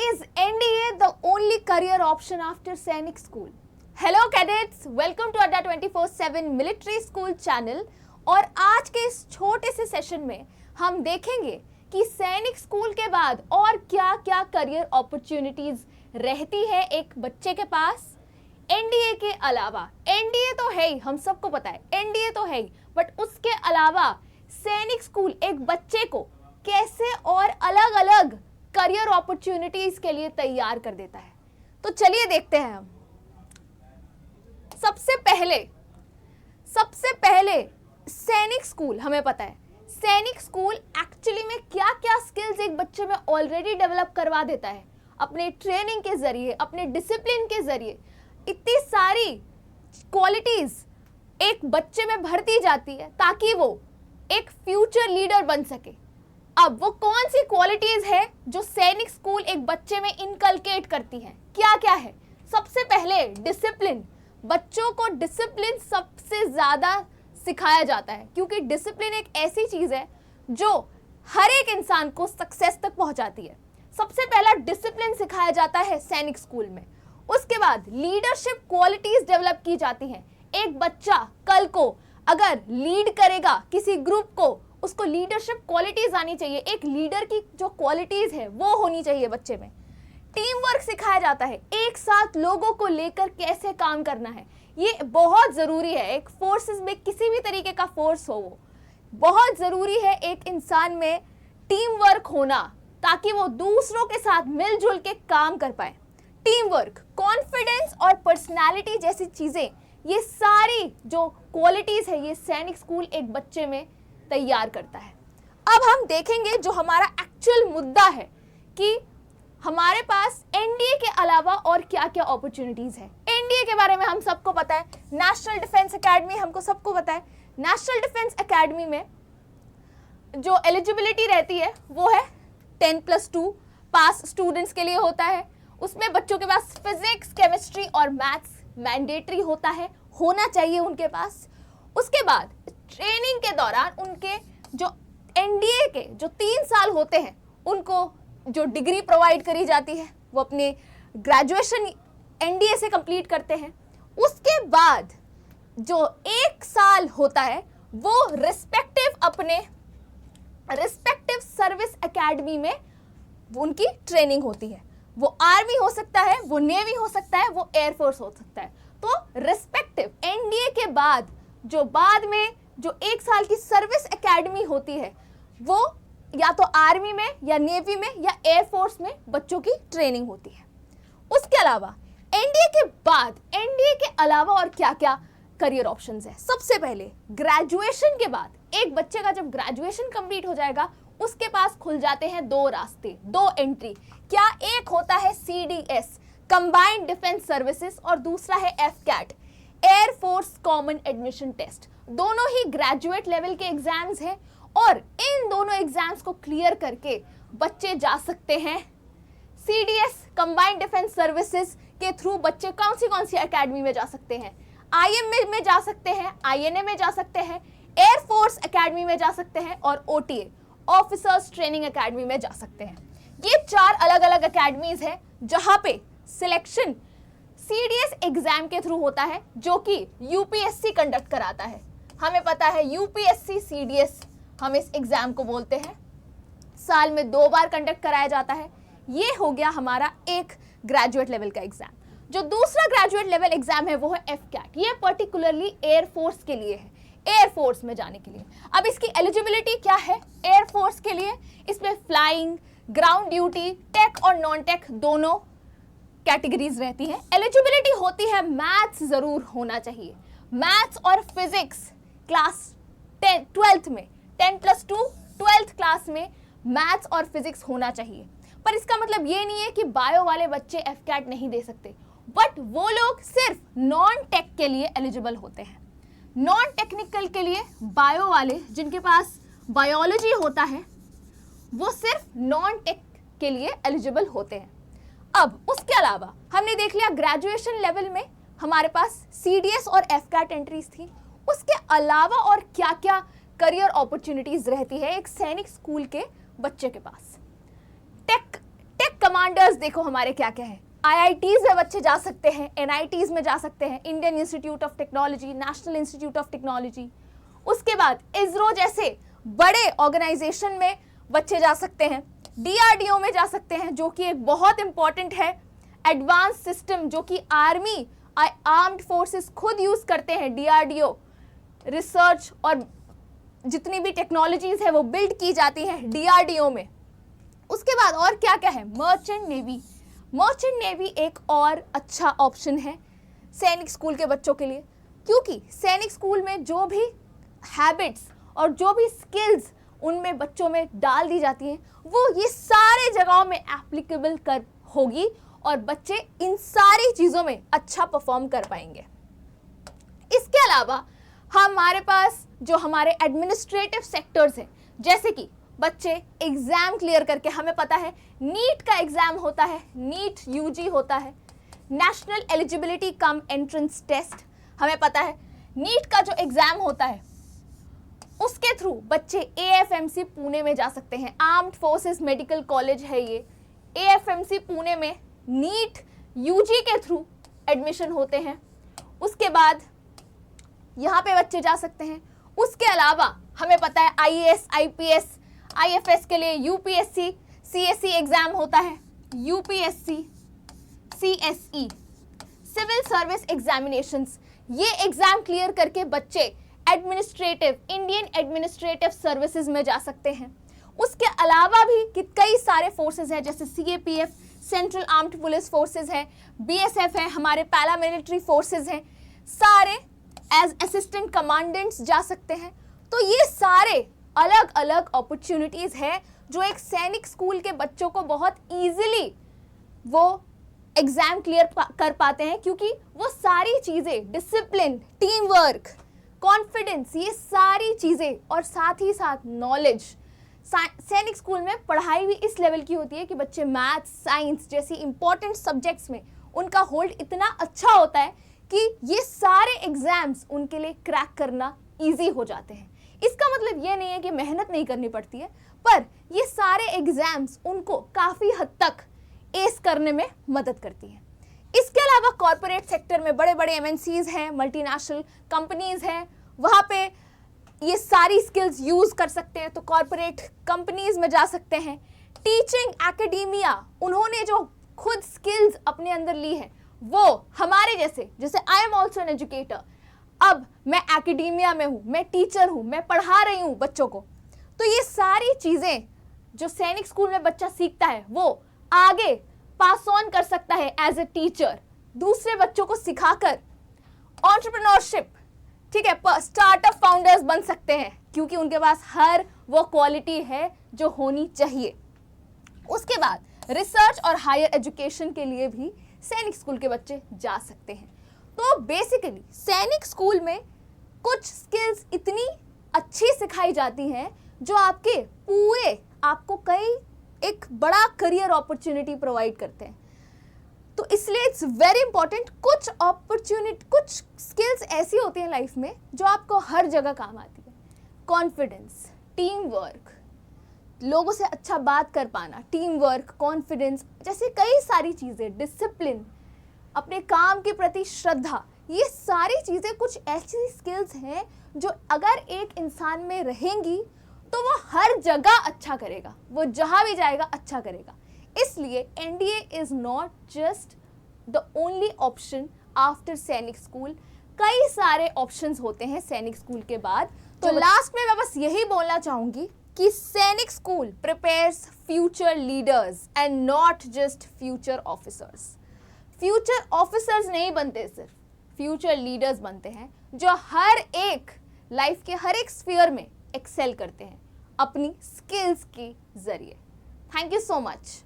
Is NDA the only career option after Sainik School? Hello cadets, welcome to Adda 24/7 Military School channel। और आज के इस छोटे से सेशन में हम देखेंगे कि सैनिक स्कूल के बाद और क्या क्या करियर अपॉर्चुनिटीज रहती है एक बच्चे के पास एनडीए के अलावा। एनडीए तो है ही, हम सबको पता है एनडीए तो है ही, बट उसके अलावा सैनिक स्कूल एक बच्चे को कैसे और अलग अलग करियर अपॉर्चुनिटीज के लिए तैयार कर देता है। तो चलिए देखते हैं हम। सबसे पहले सैनिक स्कूल, हमें पता है सैनिक स्कूल एक्चुअली में क्या क्या स्किल्स एक बच्चे में ऑलरेडी डेवलप करवा देता है अपने ट्रेनिंग के जरिए, अपने डिसिप्लिन के जरिए। इतनी सारी क्वालिटीज एक बच्चे में भरती जाती है ताकि वो एक फ्यूचर लीडर बन सके। अब वो कौन सी क्वालिटीज है जो सैनिक स्कूल एक बच्चे में इनकलकेट करती है, क्या क्या है? सबसे पहले डिसिप्लिन। बच्चों को डिसिप्लिन सबसे ज्यादा सिखाया जाता है क्योंकि डिसिप्लिन एक ऐसी चीज है जो हर एक इंसान को सक्सेस तक पहुंचाती है। सबसे पहला डिसिप्लिन सिखाया जाता है सैनिक स्कूल में। उसके बाद लीडरशिप क्वालिटीज डेवलप की जाती हैं। एक बच्चा कल को अगर लीड करेगा किसी ग्रुप को, उसको लीडरशिप क्वालिटीज आनी चाहिए। एक लीडर की जो क्वालिटीज है वो होनी चाहिए बच्चे में। टीम वर्क सिखाया जाता है, एक साथ लोगों को लेकर कैसे काम करना है, ये बहुत जरूरी है। एक फोर्सेस में किसी भी तरीके का फोर्स हो, वो बहुत जरूरी है एक इंसान में टीम वर्क होना ताकि वो दूसरों के साथ मिलजुल के काम कर पाए। टीम वर्क, कॉन्फिडेंस और पर्सनालिटी जैसी चीजें, ये सारी जो क्वालिटीज है ये सैनिक स्कूल एक बच्चे में तैयार करता है। अब हम देखेंगे जो हमारा एक्चुअल मुद्दा है कि हमारे पास एनडीए के अलावा और क्या क्या अपॉर्चुनिटीज है। एनडीए के बारे में हम सबको पता है, नेशनल डिफेंस एकेडमी हमको सबको पता है। नेशनल डिफेंस एकेडमी में जो एलिजिबिलिटी रहती है वो है 10+2 पास स्टूडेंट्स के लिए होता है। उसमें बच्चों के पास फिजिक्स, केमिस्ट्री और मैथ्स मैंडेटरी होता है, होना चाहिए उनके पास। उसके बाद ट्रेनिंग के दौरान उनके जो एनडीए के जो 3 साल होते हैं उनको जो डिग्री प्रोवाइड करी जाती है वो अपने ग्रेजुएशन एनडीए से कंप्लीट करते हैं। उसके बाद जो 1 साल होता है वो अपने रिस्पेक्टिव सर्विस एकेडमी में उनकी ट्रेनिंग होती है। वो आर्मी हो सकता है, वो नेवी हो सकता है, वो एयरफोर्स हो सकता है। तो रिस्पेक्टिव एनडीए के बाद में जो 1 साल की सर्विस एकेडमी होती है वो या तो आर्मी में या नेवी में या एयरफोर्स में बच्चों की ट्रेनिंग होती है। उसके अलावा एनडीए के अलावा और क्या क्या करियर ऑप्शंस है? सबसे पहले ग्रेजुएशन के बाद एक बच्चे का जब ग्रेजुएशन कंप्लीट हो जाएगा उसके पास खुल जाते हैं 2 रास्ते, 2 एंट्री। क्या? एक होता है सीडीएस कंबाइंड डिफेंस सर्विसेज और दूसरा है AFCAT air force common admission test. दोनों ही ग्रेजुएट लेवल के एग्जाम्स हैं और इन दोनों एग्जाम्स को क्लियर करके बच्चे जा सकते हैं सीडीएस कंबाइंड डिफेंस सर्विसेज के थ्रू। बच्चे कौन सी एकेडमी में जा सकते हैं? आईएम में जा सकते हैं, आईएनए में जा सकते हैं, एयरफोर्स एकेडमी में जा सकते हैं और ओटीए ऑफिसर्स ट्रेनिंग एकेडमी में जा सकते हैं। ये 4 अलग अलग एकेडमीज हैं जहां पे सिलेक्शन सीडीएस एग्जाम के थ्रू होता है जो कि यूपीएससी कंडक्ट कराता है। हमें पता है यूपीएससी सीडीएस हम इस एग्जाम को बोलते हैं, साल में 2 बार कंडक्ट कराया जाता है। ये हो गया हमारा एक ग्रेजुएट लेवल का एग्जाम। जो दूसरा ग्रेजुएट लेवल एग्जाम है वो है एफकैट। ये पर्टिकुलरली एयरफोर्स के लिए है, एयरफोर्स में जाने के लिए। अब इसकी एलिजिबिलिटी क्या है एयरफोर्स के लिए? इसमें फ्लाइंग, ग्राउंड ड्यूटी, टेक और नॉन टेक दोनों कैटेगरीज रहती हैं। एलिजिबिलिटी होती है मैथ्स जरूर होना चाहिए, मैथ्स और फिजिक्स क्लास 12th में 10+2 12th क्लास में मैथ्स और फिजिक्स होना चाहिए। पर इसका मतलब ये नहीं है कि बायो वाले बच्चे एफकैट नहीं दे सकते, बट वो लोग सिर्फ नॉन टेक के लिए एलिजिबल होते हैं। नॉन टेक्निकल के लिए बायो वाले जिनके पास बायोलॉजी होता है वो सिर्फ नॉन टेक के लिए एलिजिबल होते हैं। अब उसके अलावा हमने देख लिया ग्रेजुएशन लेवल में हमारे पास सीडीएस और एफकैट एंट्रीज थी। उसके अलावा और क्या क्या करियर अपॉर्चुनिटीज रहती है एक सैनिक स्कूल के बच्चे के पास? टेक कमांडर्स देखो हमारे क्या क्या है। IITs में बच्चे जा सकते हैं, NITs में जा सकते हैं, Indian institute of technology, national institute of technology. उसके बाद ISRO जैसे बड़े ऑर्गेनाइजेशन में बच्चे जा सकते हैं, DRDO में जा सकते हैं जो कि एक बहुत इंपॉर्टेंट है एडवांस सिस्टम जो कि आर्मी आर्म्ड फोर्सेस खुद यूज करते हैं। DRDO रिसर्च और जितनी भी टेक्नोलॉजीज है वो बिल्ड की जाती है DRDO में। उसके बाद और क्या क्या है, मर्चेंट नेवी। मर्चेंट नेवी एक और अच्छा ऑप्शन है सैनिक स्कूल के बच्चों के लिए, क्योंकि सैनिक स्कूल में जो भी हैबिट्स और जो भी स्किल्स उनमें बच्चों में डाल दी जाती हैं वो ये सारे जगहों में एप्लीकेबल कर होगी और बच्चे इन सारी चीज़ों में अच्छा परफॉर्म कर पाएंगे। इसके अलावा हमारे पास जो हमारे एडमिनिस्ट्रेटिव सेक्टर्स हैं, जैसे कि बच्चे एग्जाम क्लियर करके, हमें पता है नीट का एग्जाम होता है, नीट UG होता है, national eligibility cum entrance test, हमें पता है नीट का जो एग्जाम होता है उसके थ्रू बच्चे AFMC पुणे में जा सकते हैं। आर्म्ड फोर्सेस मेडिकल कॉलेज है ये, AFMC पुणे में नीट UG के थ्रू एडमिशन होते हैं। उसके बाद यहाँ पे बच्चे जा सकते हैं। उसके अलावा हमें पता है IAS, IPS, IFS के लिए UPSC, CSE एग्जाम होता है, UPSC, CSE, civil service examinations. ये एग्जाम क्लियर करके बच्चे इंडियन एडमिनिस्ट्रेटिव सर्विसेज में जा सकते हैं। उसके अलावा भी कि कई सारे फोर्सेज हैं, जैसे CAPF, central armed police forces है, BSF है, हमारे पैरामिलिट्री फोर्सेज हैं, सारे एज असिस्टेंट कमांडेंट्स जा सकते हैं। तो ये सारे अलग अलग अपॉर्चुनिटीज हैं जो एक सैनिक स्कूल के बच्चों को बहुत इजीली वो एग्जाम क्लियर कर पाते हैं, क्योंकि वो सारी चीज़ें, डिसिप्लिन, टीम वर्क, कॉन्फिडेंस, ये सारी चीज़ें और साथ ही साथ नॉलेज। सैनिक स्कूल में पढ़ाई भी इस लेवल की होती है कि बच्चे मैथ्स, साइंस जैसी इंपॉर्टेंट सब्जेक्ट्स में उनका होल्ड इतना अच्छा होता है कि ये सारे एग्जाम्स उनके लिए क्रैक करना इजी हो जाते हैं। इसका मतलब ये नहीं है कि मेहनत नहीं करनी पड़ती है, पर ये सारे एग्जाम्स उनको काफ़ी हद तक एस करने में मदद करती हैं। इसके अलावा कॉरपोरेट सेक्टर में बड़े बड़े MNCs हैं, मल्टीनेशनल कंपनीज हैं, वहाँ पे ये सारी स्किल्स यूज़ कर सकते हैं, तो कॉरपोरेट कंपनीज में जा सकते हैं। टीचिंग एकेडेमिया, उन्होंने जो खुद स्किल्स अपने अंदर ली है वो हमारे जैसे I am also an educator, अब मैं एकेडेमिया में हूँ, मैं टीचर हूँ, मैं पढ़ा रही हूँ बच्चों को। तो ये सारी चीज़ें जो सैनिक स्कूल में बच्चा सीखता है वो आगे पास ऑन कर सकता है एज ए टीचर, दूसरे बच्चों को सिखाकर एंटरप्रेन्योरशिप, ठीक है, स्टार्टअप फाउंडर्स बन सकते हैं, क्योंकि उनके पास हर वो क्वालिटी है जो होनी चाहिए। उसके बाद रिसर्च और हायर एजुकेशन के लिए भी सैनिक स्कूल के बच्चे जा सकते हैं। तो बेसिकली सैनिक स्कूल में कुछ स्किल्स इतनी अच्छी सिखाई जाती हैं जो आपको कई एक बड़ा करियर अपॉर्चुनिटी प्रोवाइड करते हैं। तो इसलिए इट्स वेरी इंपॉर्टेंट, कुछ स्किल्स ऐसी होती हैं लाइफ में जो आपको हर जगह काम आती है। कॉन्फिडेंस, टीम वर्क, लोगों से अच्छा बात कर पाना, टीम वर्क, कॉन्फिडेंस जैसे कई सारी चीज़ें, डिसिप्लिन, अपने काम के प्रति श्रद्धा, ये सारी चीज़ें कुछ ऐसी स्किल्स हैं जो अगर एक इंसान में रहेंगी तो वो हर जगह अच्छा करेगा, वो जहाँ भी जाएगा अच्छा करेगा। इसलिए NDA is not just the only option after सैनिक स्कूल, कई सारे ऑप्शंस होते हैं सैनिक स्कूल के बाद। तो लास्ट में मैं बस यही बोलना चाहूँगी कि सैनिक school prepares future leaders and not just future officers. Future officers नहीं बनते, सिर्फ फ्यूचर लीडर्स बनते हैं जो हर एक लाइफ के हर एक स्फीयर में एक्सेल करते हैं अपनी स्किल्स के जरिए। Thank you so much.